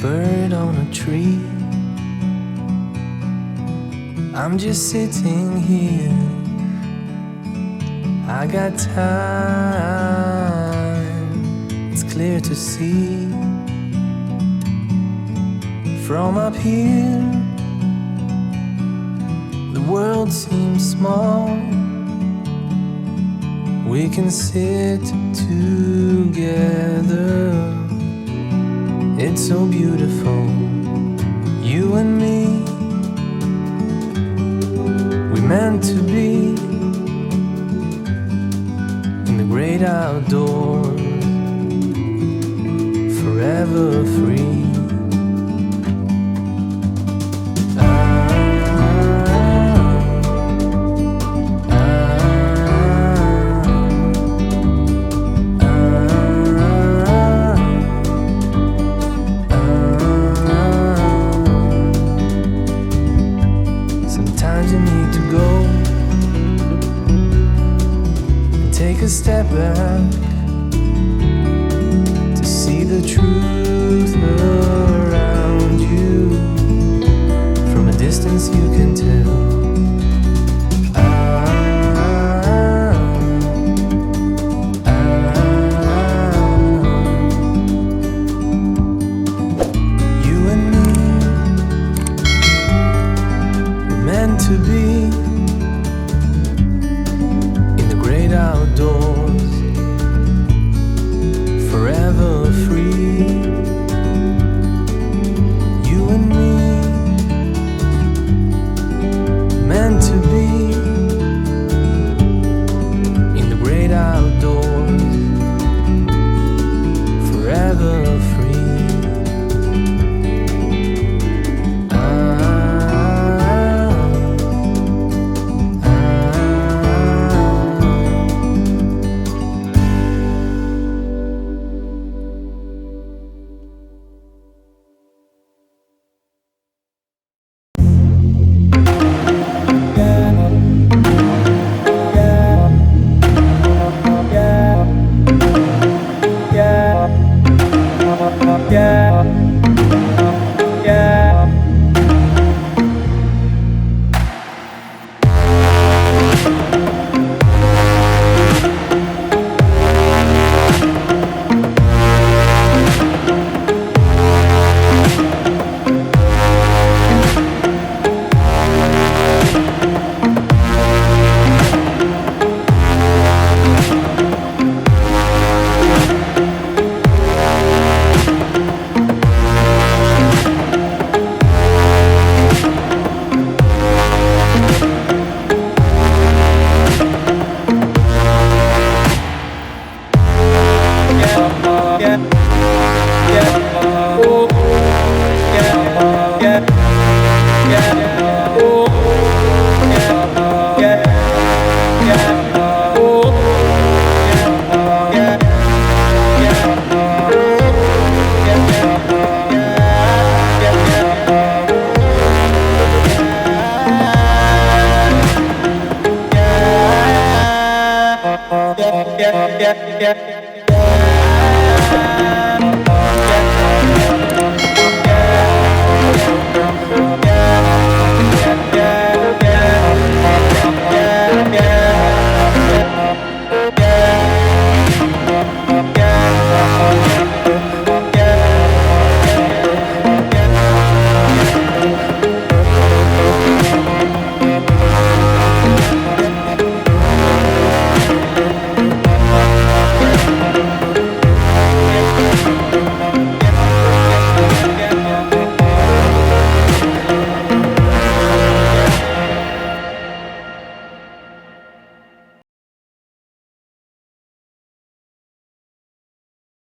bird on a tree. I'm just sitting here, I got time, it's clear to see. From up here, the world seems small. We can sit together, it's so beautiful, you and me. We meant to be in the great outdoors, forever free. Sometimes you need to go and take a step back to see the truth around you. From a distance you can tell. You and me, we're meant to be in the great outdoors, forever free. You and me, meant to be in the great outdoors, forever free. Yeah.